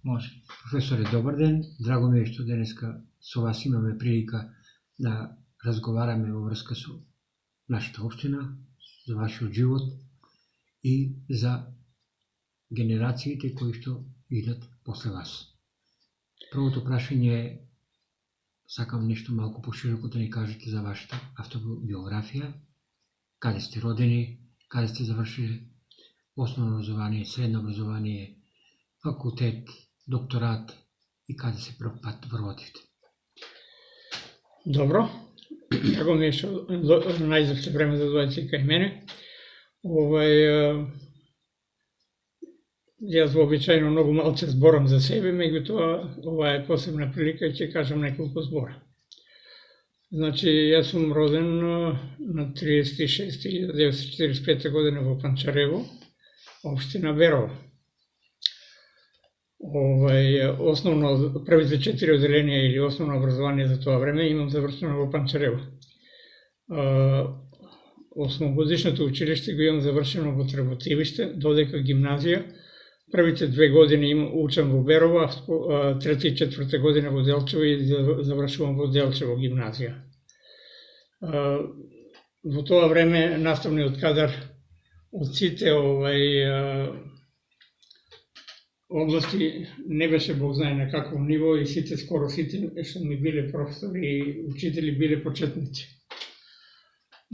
Може. Професоре, добар ден. Драго ми е што денеска со вас имаме прилика да разговараме во врска со нашата општина, за вашиот живот и за генерациите кои што идат после вас. Првото прашање е, сакам нешто малку пошироко да ни кажете за вашата автобиографија, каде сте родени, каде сте завршили основно образование, средно образование, факултет, докторат и каде се прв пат вработивте? Добро. Драго ми е што најдовте време да дојдете кај мене. Јас вообичаено многу малце зборам за себе, меѓутоа ова е посебна прилика и ќе кажам неколку збора. Значи, јас сум роден на 36.1945 година во Панчарево, општина Берово. Основно, првите 4 одделенија или основно образование за тоа време имам завршено во Панчарево. Осмогодишното училиште го имам завршено во Треботивиште, додека гимназија. Првите 2 години учам во Берово, а 3 и 4 година во Делчево и завршувам во Делчево гимназија. Во тоа време наставниот кадар од сите области не беше Бог знае на какво ниво и скоро сите што ми биле професори и учители биле почетници.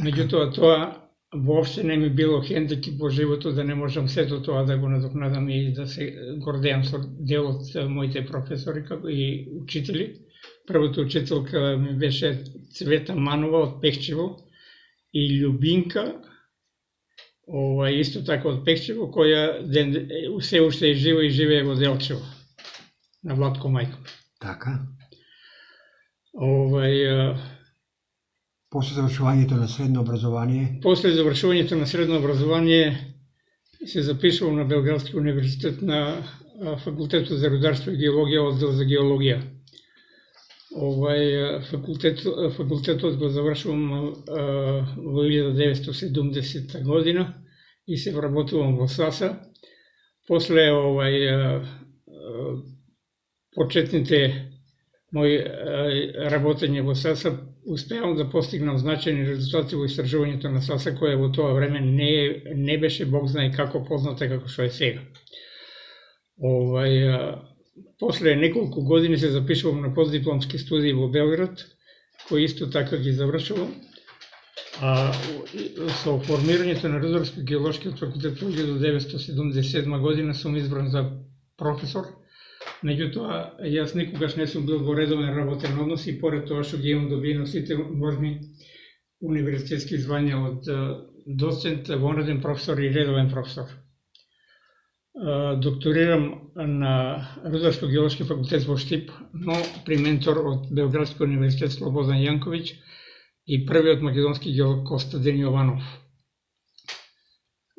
Меѓутоа тоа воопште не ми било хендикеп во животот да не можам сето тоа да го надокнадам и да се гордеам со дел од моите професори како и учители. Првата учителка ми беше Цвета Манова од Пехчево и Љубинка, исто така од Пехчево, која се уште е жива и живее во Делчево, на Владко Мајко. Така. После завршувањето на средно образование? После завршувањето на средно образование се запишувам на Белградски универзитет на факултетот за рударство и геологија, оддел за геологија. Факултетот го завршувам во 1970 година и се вработувам во САСА. После почетните мои работење во САСА успеам да постигнам значајни резултати во истражувањето на САСА, која во тоа време не беше Бог знае како позната како што е сега. После неколку години се запишувам на постдипломски студии во Белград, кои исто така ги завршувам. Со формирањето на Рударско-геолошкиот факултет во 1977 година сум избран за професор. Меѓутоа, јас никогаш не сум бил во редовен работен однос и поред тоа што ги имам добиено сите можни универзитетски звања од доцент, вонреден професор и редовен професор. Докторирам на Рударско-геолошки факултет во Штип, но при ментор од Белградски универзитет Слободан Јанковиќ и првиот македонски геолог Костадин Јованов.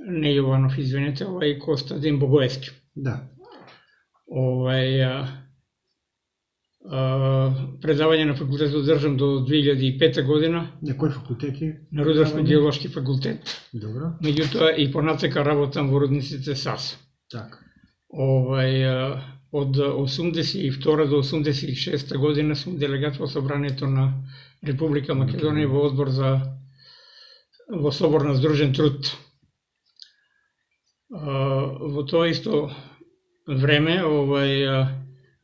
Не Јованов, извинете, Костадин Богоевски. Да. Предавање на факултетот држам до 2005 година. На кој факултети? На Рударско-геолошки факултет. Добро. Меѓутоа и понатака работам во рудниците САС. Така. Од 82 до 86 година сум делегат во собранието на Република Македонија во одбор во собор на Здружен труд. Во тоа исто време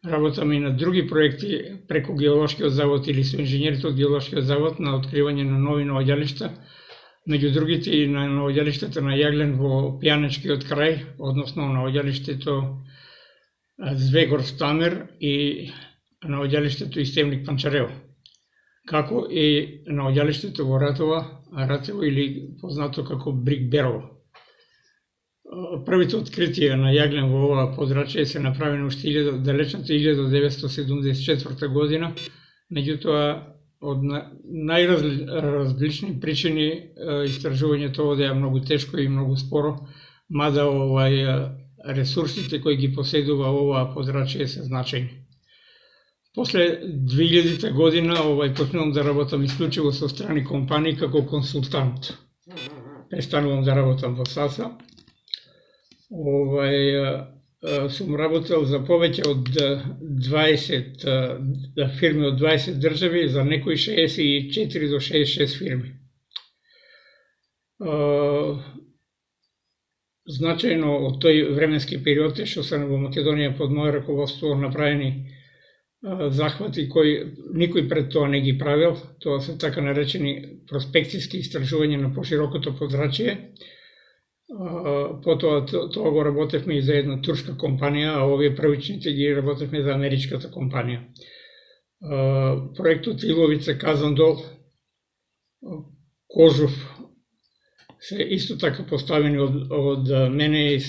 работам и на други проекти преку геолошкиот завод или со инженерите од геолошкиот завод на откривање на нови наоѓалишта, меѓу другите и на наоѓалиштата на Јаглен во Пијанечкиот крај, односно наоѓалиштето Звегор Стамер и наоѓалиштето Истемник Панчарево, како и наоѓалиштето во Ратево или познато како Брик Берово. Првите откритија на Јаглен во ова подрачје се направени уште далечната 1974 година, меѓутоа од најразлични причини истражувањето одеа многу тешко и многу споро, мада ресурсите кои ги поседува оваа подрачје се значајни. После 2000 година почнувам да работам исклучиво со страни компании како консултант. Престанувам да работам во САСА. сум работел за повеќе од 20 фирми од 20 држави, за некои 64 до 66 фирми. Значајно од тој временски период е што се во Македонија под моје раководство направени захвати кои никој пред тоа не ги правил. Тоа се така наречени проспекцијски истражувања на поширокото подрачје. Потоа тоа го работевме и за една турска компанија, а овие првичните ги работевме за америчката компанија. Проектот Иловица, Казандол, Кожув се исто така поставени од мене и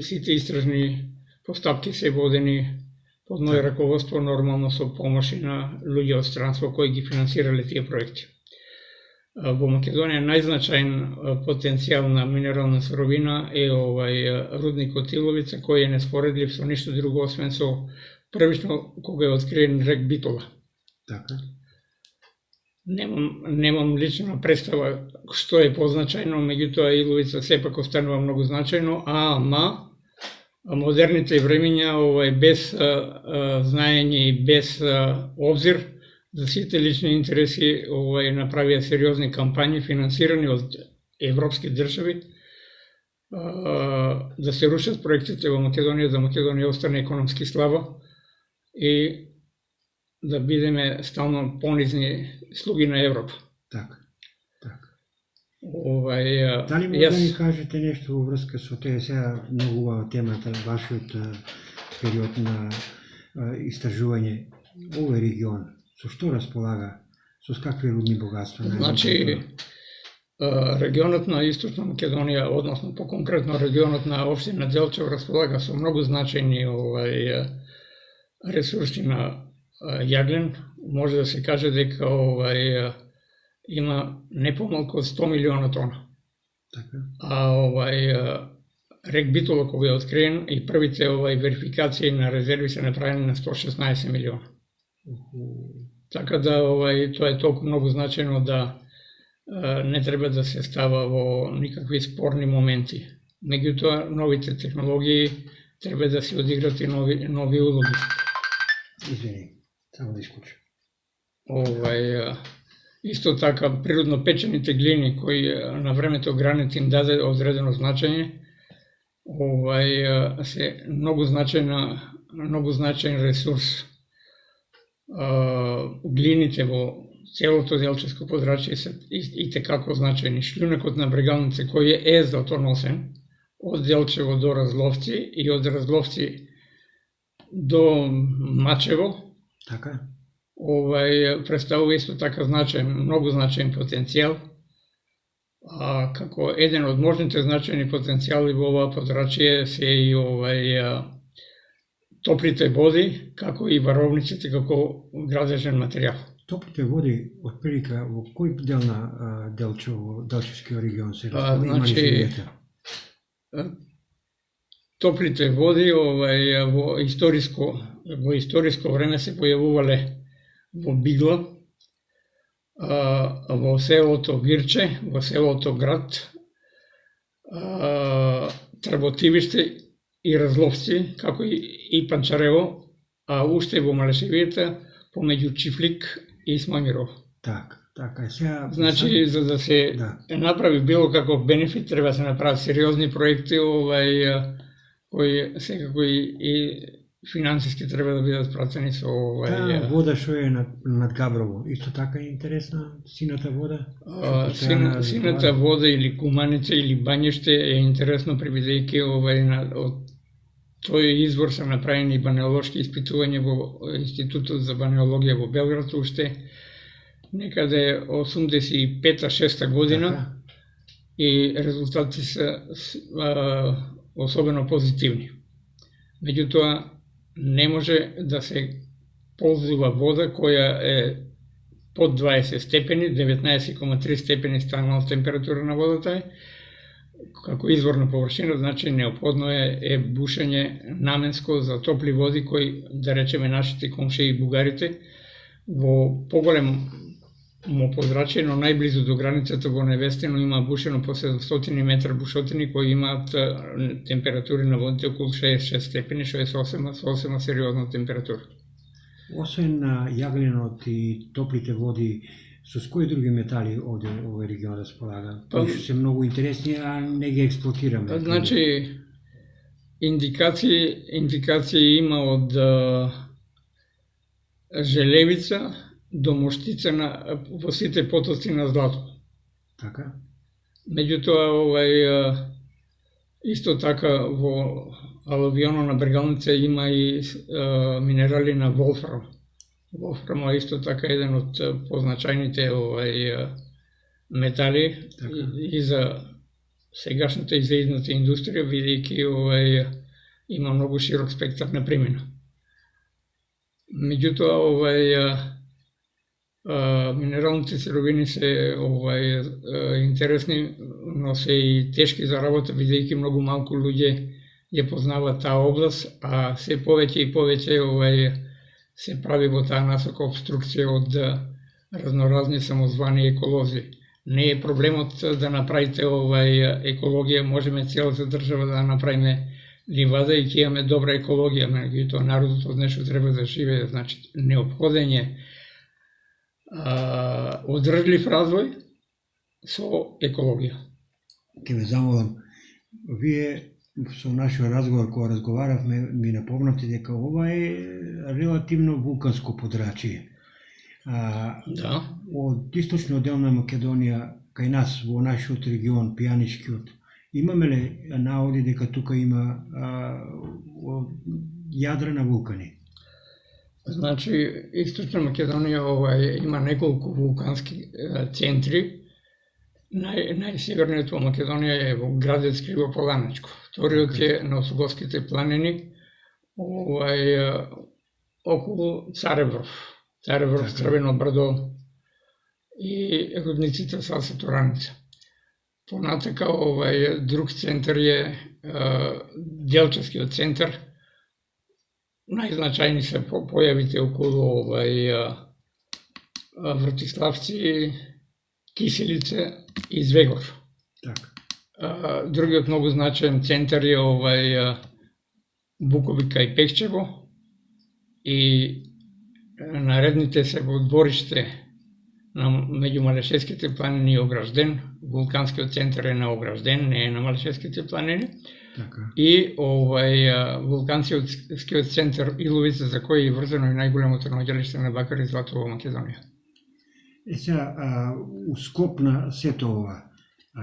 сите истражни постапки се водени под моје раководство, нормално со помош на луѓе од странство кои ги финансирале тие проекти. Во Македонија најзначајен потенцијал на минерална суровина е рудникот Иловица, кој е неспоредлив со ништо друго освен со првично кога е откриен рек Битола. Така. Немам лична представа што е позначајно, меѓутоа Иловица сепак останува многу значајно, ама модерните времиња без знаење и без обзир за сите лични интереси направија сериозни кампањи финансирани од европски држави да се рушат проектите во Македонија, да Македонија остане економски слаба и да бидеме стално понизни слуги на Европа. Така, така. Дали може да ни кажете нешто во врска со тоа сега многу убава темата, вашиот период на истражување овој регион, со што располага, со какви рудни богатства? Значи, регионот на Источна Македонија, односно поконкретно регионот на општина Делчев располага со многу значајни ресурси на јаглен. Може да се каже дека има не помалку од 100 милиона тона. Така. А рек Битола кога е откриен и првите верификации на резерви се направени на 116 милиона. Така да тоа е толку многу значајно да не треба да се става во никакви спорни моменти. Меѓутоа, новите технологии треба да се одиграт и нови улоги. Извини, само да исклучам. Исто така, природно печените глини, кои на времето гранит им даде одредено значење, се многу значајен ресурс. Глините во целото Делчевско подрачје се и текако значајни. Шљунокот на Брегалнице, кој е златоносен од Делчево до Разловци и од Разловци до Мачево, така, представува исто така многу значајен потенцијал. Како еден од можните значајни потенцијали во оваа подрачје се и топлите води, како и варовниците како градежен материјал. Топлите води, отприлика, во кој дел на Делчевскиот регион се значи, топлите води во историско време се појавувале во Бигла, во селото Вирче, во селото Град, Трботивиште и Разловци, како и Панчарево, а уште во Малешевијата помеѓу Чифлик и Смојмирово. Така, сега... Значи, за да се направи било каков бенефит, треба да се направат сериозни проекти, кои секако и финансиски треба да бидат пратени со вода што е над Габрово, исто така е интересна, сината вода? Сината вода или Куманица или Бањеште е интересно, прибидејќи од тој извор се направени банеолошки испитувања во Институтот за банеологија во Белград уште некаде 85-6 година и резултати се особено позитивни. Меѓутоа, не може да се ползува вода која е под 20 степени, 19,3 степени станална температура на водата е, како изворна површина, значи неопходно е бушење наменско за топли води кои, да речеме, нашите комшии бугарите во поголем му подраче, но најблизу до границата во Невестино има бушено по 700 метра бушотини кои имаат температури на водите околу 66 степени, 68, со 8 сериозна температура. Освен јагленот и топлите води, со кои други метали овде овој регион располага? Кои се многу интересни, а не ги експлоатираме. Значи, индикации има од Желевица до Моштица во сите потоци на злато. Така? Меѓутоа, исто така во алувионот на Бргалница има и минерали на волфрам. Волфрам е исто така еден од позначајните метали и за сегашната и за идната индустрија, бидејќи има многу широк спектар на примена. Меѓутоа, минералните сировини се интересни, но се и тешки за работа, бидејќи многу малку луѓе ја познаваат таа област, а се повеќе и повеќе се прави во таа насока обструкција од разноразни самозвани еколози. Не е проблемот да направите екологија, можеме целата држава да направиме ливада и ќе имаме добра екологија, меѓутоа народот од нешто треба да живее, значи неопходен е одржлив развој со екологија. Ке ве замолам, вие со нашиот разговор кога разговаравме ми напомнавте дека ова е релативно вулканско подрачје. Да. Од источниот дел на Македонија кај нас во нашиот регион пијаничкиот имаме ли наводи дека тука има јадра на вулкани? Значи, Источна Македонија има неколку вулкански центри. Најсеверниот во Македонија е во градец Кривополанечко. Вториот е на Осоговските планини, околу Царевров, Црвено брдо и рудниците са Сатураница. Понатака друг центар е Делчевскиот центар. Најзначајни се појавите околу Вратиславци, Киселице и Звегор. Другиот многу значаен центар е Буковика и Пекчево и наредните се во двориште на меѓу Малешевските планини и Огражден. Вулканскиот центар е на Огражден, не е на Малешевските планини. И вулканскиот центар Иловица, за кој е врзано и најголемото наоѓалиште на бакар и злато во Македонија. Сега, у скоп на сето ова,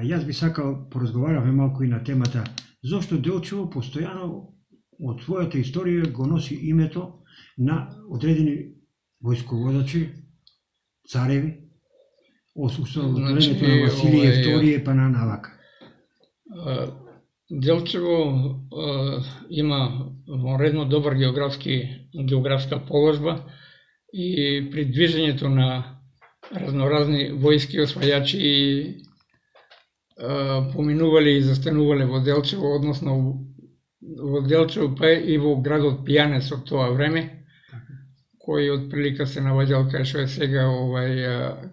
јас би сакал, поразговаравме малку и на темата, зошто Делчево постојано од својата историја го носи името на одредени војсководачи, цареви, од времето на Василије II па на навака. Делчево има вонредно добар географска положба и при движењето на разноразни војски освајачи поминувале и застанувале во Делчево, односно во Делчево па и во градот Пијанец од тоа време, кој од прилика се наоѓал кај што е сега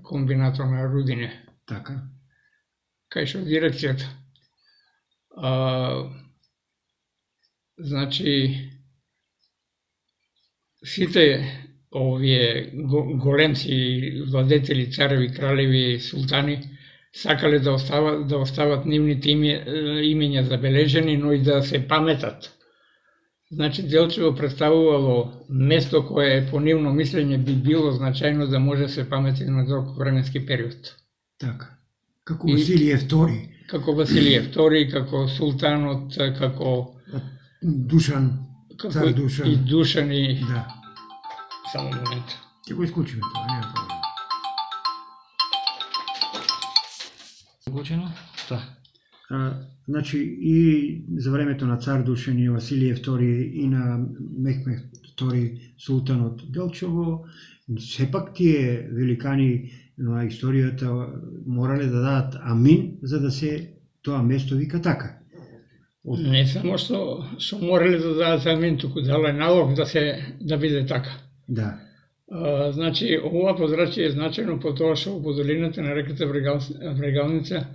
комбинатор на Рудине. Така. Кај што е дирекцијата. Значи, сите овие големци владетели, цареви, кралеви, султани сакале да остават нивните имења забележени, но и да се паметат. Значи, Делчево представувало место кое по нивно мислење би било значајно да може да се памети на долг временски период. Така. Како Василије II. Како Василије II, како султанот, како Душан, цар Душан. И Душан и... Да. Само момент. Ќе го исклучиме тоа, нема проблем. Исклучено? Да. Значи, и за времето на цар Душан и Василије II и на Мехмед II, султанот Делчево, сепак тие великани на историјата морале да дадат амин за да се тоа место вика така. Не само што морале да дадат амин, туку дала налог да биде така. Да. Значи, ова подрачје е значајно по тоа што во долината на реката Врегалница,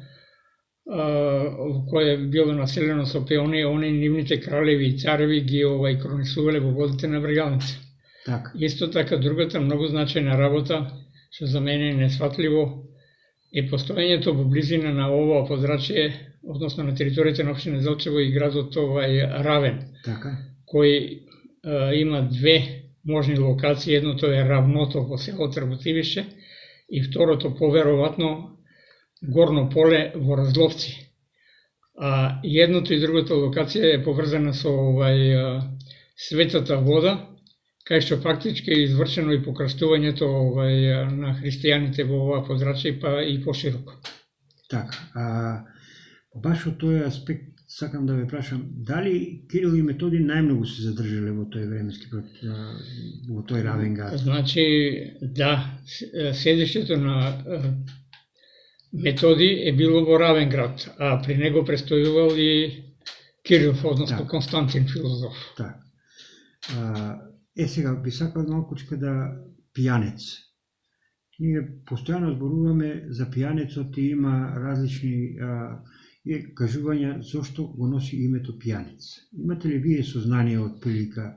која е било населено со пеони, они нивните кралеви и цареви ги кронисувале во водите на Врегалница. Така. Исто така, другата многу значајна работа, што за мене е несватливо, е постоењето во близина на ова подрачје, односно на територијата на општина Делчево и градот Равен, Така. кој има две можни локации. Едното е равното во село Трботивище и второто поверојатно Горно поле во Разловци. И едното и другата локација е поврзана со светата вода, кај што фактички е извршено и покрстувањето на христијаните во ова подрачје, па и пошироко. Така. Баш од тој аспект сакам да ве прашам, дали Кирил и Методи најмногу се задржале во тој временски во тој Равен град? Значи, да, седиштето на Методи е било во Равен град, а при него престојувал и Кирил, односно Константин филозоф. Така. Сега би сакал малкучка да пијанец. Ние постојано зборуваме за пијанецот и има различни кажувања зошто го носи името пијанец. Имате ли вие сознание од прилика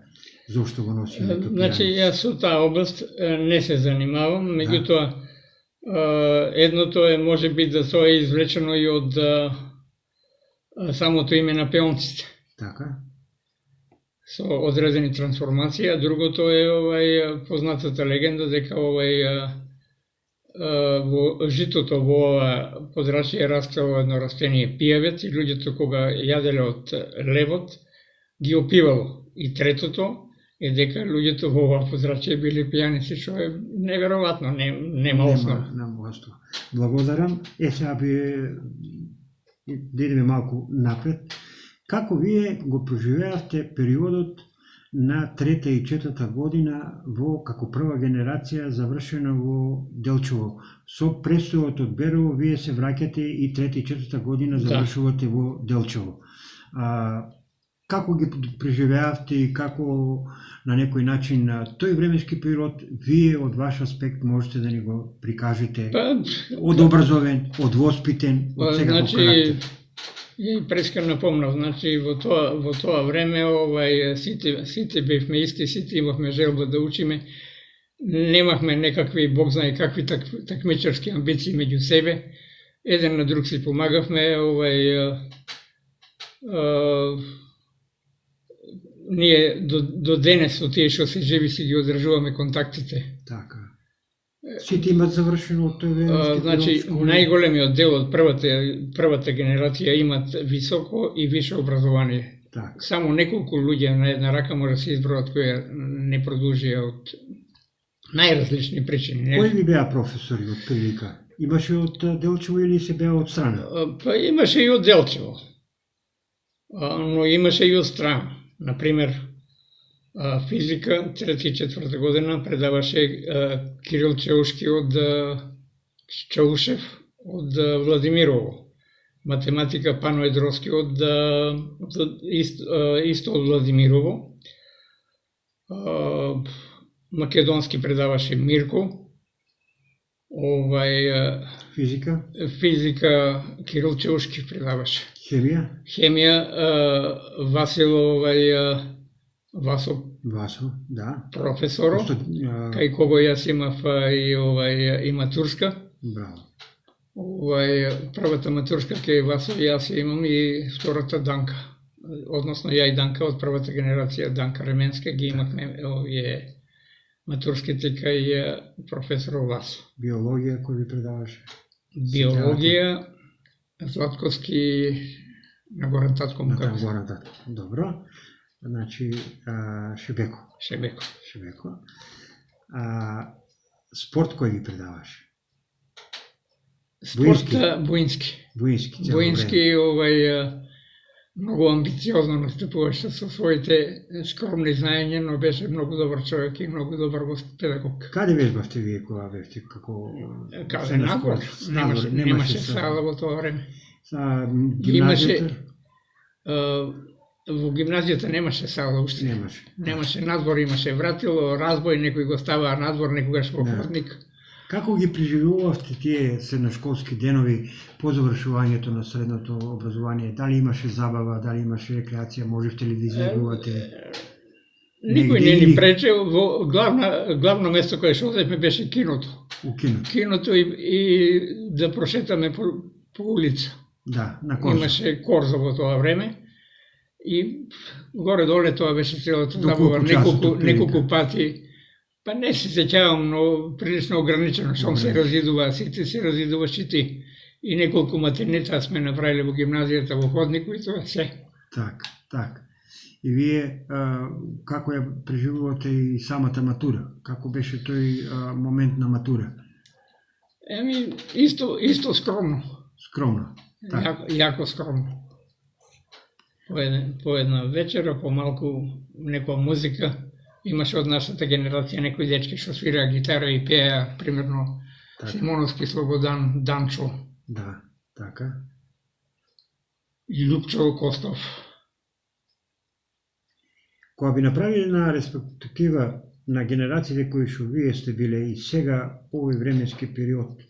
зошто го носи името пијанец? Значи, јас со таа област не се занимавам, меѓутоа едното е може би да тоа е извлечено и од самото име на пеонците. Така. Со одредени трансформации, а другото е познатата легенда дека во житото во ова подрачје растело едно растение пијавец и луѓето кога јаделе од левот ги опивало. И третото е дека луѓето во ова подрачје били пијаници, што е неверојатно, нема основа. Нема основа. Благодарам. Сега би да идеме малку напред. Како вие го проживеавте периодот на трета и четврта година како прва генерација завршена во Делчево? Со престојот од Берово вие се враќате и трета и четврта година завршувате во Делчево. Како ги преживеавте и како на некој начин тој временски период вие од ваш аспект можете да ни го прикажете? Од образовен, од воспитен, од секаков карактер. И прескам напомнав, значи во тоа време сите бевме исти, сите имавме желба да учиме, немавме некакви, Бог знае какви такмичарски амбиции меѓу себе, еден на друг си помагавме, ние до денес со тие што се живи си ги одржуваме контактите. Така. Сите имат завршено од тој време? Значи, најголемиот дел од првата генерација имат високо и више образование. Так. Само неколку луѓе на една рака може да се избројат кои не продолжија од најразлични причини. Кои ви беа професори од прилика? Имаше од Делчево или се беа од страна? Па имаше и од Делчево, но имаше и од страна. Например, физика, трета и четврта година предаваше Кирил Чаушки од Чаушев, од Владимирово. Математика Пано Едровски исто од Владимирово. Македонски предаваше Мирко. Физика Кирил Чаушки предаваше. Хемија Васо, да. Професоро, кај кого јас имав и матурска. Браво. Првата матурска кај Васо јас имам и втората Данка. Односно ја и Данка од првата генерација, Данка Ременска, ги имавме матурските кај професор Васо. Биологија кој ви предаваше? Биологија, Златковски на Горан Татко му каза. Горан Татко, добро. Значи, Шебеко. Спорт кој ви предаваше? Спорт Буински. Буински, многу амбициозно настапуваше со своите скромни знаења, но беше многу добар човек и многу добар педагог. Каде вежбавте вие кога бевте? Каде надвор? Немаше сала во тоа време. Гимназијата? во гимназијата немаше сала уште. Немаше. Немаше надвор, имаше вратило, разбој, некој го ставаа надвор, некогаш во ходник. Како ги преживувавте тие средношколски денови по завршувањето на средното образование? Дали имаше забава, дали имаше рекреација, можевте ли да излегувате? Никој не ни прече, во главно место кое што одевме беше киното. У киното? Киното и да прошетаме по улица. Да, на Корзо. Имаше Корзо во тоа време и горе-доле тоа беше целата Доколку забава, часот неколку пати. Па не се сеќавам, но прилично ограничено, што се разидува, сите се разидуваш и ти. И неколку матерница сме направиле во гимназијата во ходнику и тоа се. Так. И вие како ја преживувате и самата матура? Како беше тој момент на матура? Еми, исто скромно. Скромно. Так. Јако скромно. По една вечера, помалку некоја музика. Имаше од нашата генерација некои дечки што свираа гитара и пееа, примерно Симоновски Слободан, Данчо. Да, така. И Лупчо Костов. Кога би направиле на респектива на генерациите кои што вие сте биле и сега овој временски период,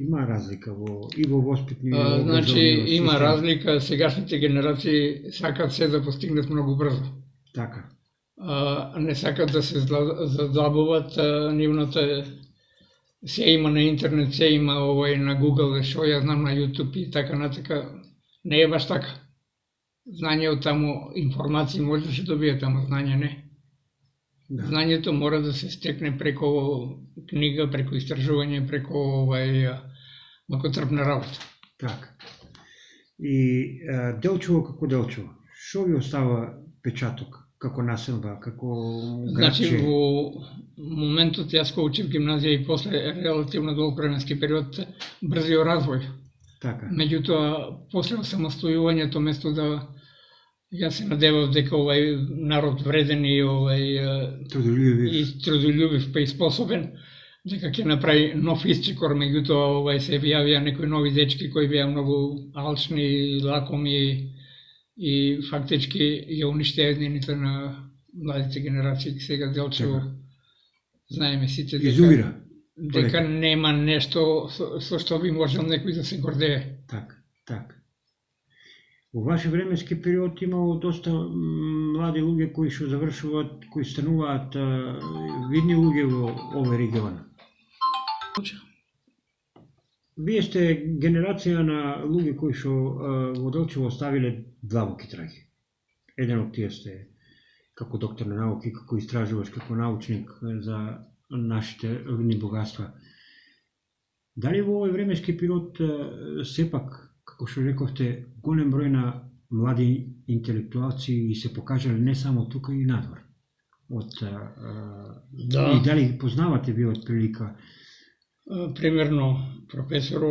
има разлика и во воспитни и во образовни Значи, има системи? разлика, сегашните генерации сакат се да постигнат многу брзо. Така. Не сакат да се задлабуват, нивната се има на интернет, се има на Google, што ја знам на YouTube и така натака. Не е баш така. Знање од таму, информации може да се добие таму, знање не. Да. Знањето мора да се стекне преку книга, преку истражување, преку макотрпна работа. Така. И Делчево како Делчево, што ви остава печаток? Како населба, како градче? Значи, во моментот јас кога учив гимназија и после релативно долг временски период, брзиот развој. Така. Меѓутоа, после осамостојувањето, место да јас се надевав дека овај народ вреден и трудолюбив па и способен, дека ќе направи нов исчекор, меѓутоа се јавија некои нови дечки кои беа многу алчни, лакоми и фактички ја уништија еднините на младите генерации. Сега Делчево, знаеме сите дека нема нешто со што би можел некој да се гордее. Така. Во ваше временски период имало доста млади луѓе кои што завршуваат, кои стануваат видни луѓе во овој регион. Вие сте генерација на луѓе кои што во Делчево оставиле длабоки траги. Еден од тие сте како доктор на науки, како истражуваш, како научник за нашите рудни богатства. Дали во овој временски период сепак, како што рековте, голем број на млади интелектуалци и се покажале не само тука и надвор? И дали ги познавате вие од прилика? Примерно, професор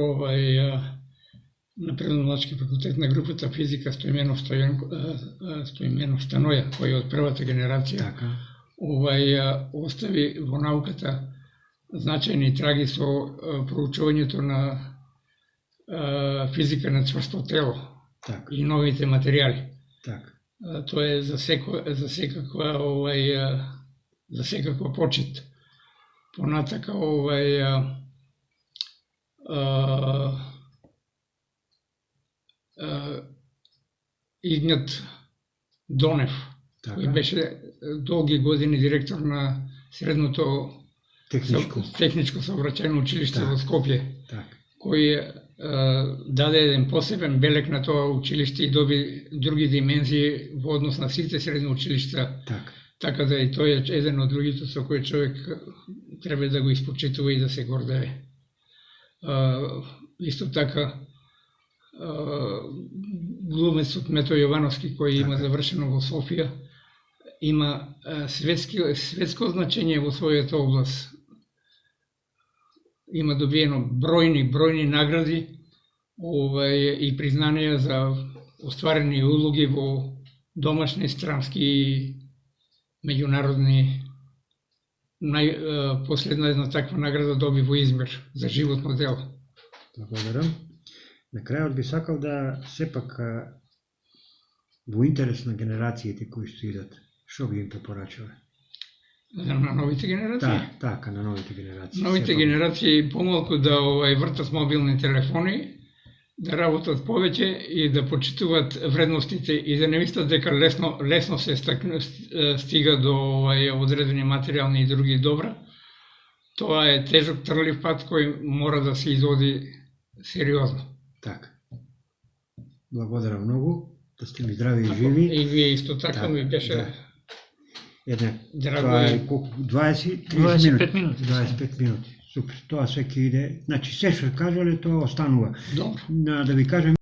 на Природно-научки факултет на групата физика Стоименов Станоја, кој е од првата генерација, остави во науката значајни траги со проучувањето на физика на цврсто тело и новите материјали. Тоа е за секаква почит. Понатака Игнат Донев, кој беше долги години директор на средното техничко сообраќајно училиште во Скопје, кој даде еден посебен белег на тоа училиште и доби други димензии во однос на сите средни училишта. Така да и тој е еден од другите со кој човек треба да го испочитува и да се гордее. Исто така, глумецот Мето Јовановски, кој има завршено во Софија, има светско значење во својата област. Има добиено бројни награди и признанија за остварени улоги во домашни, странски и меѓународни. Последна една таква награда доби во Измир за животно дело. Благодарам. На крајот би сакал да сепак во интерес на генерациите кои што идат, што би им препорачувале? На новите генерации. Така, на новите генерации. Новите Сепак. генерации помалку да вртат мобилни телефони, да работат повеќе и да почитуваат вредностите и да не мислат дека лесно се стига до одредени материјални и други добра. Тоа е тежок трлив пат кој мора да се изоди сериозно. Така. Благодарам многу, да сте ми здрави и живи. И вие исто така ми беше Една, драго тоа и е колку 20 25 минути. 25 минути. Супер. Тоа се ќе иде. Значи се што кажале тоа останува. добро. Да ви кажам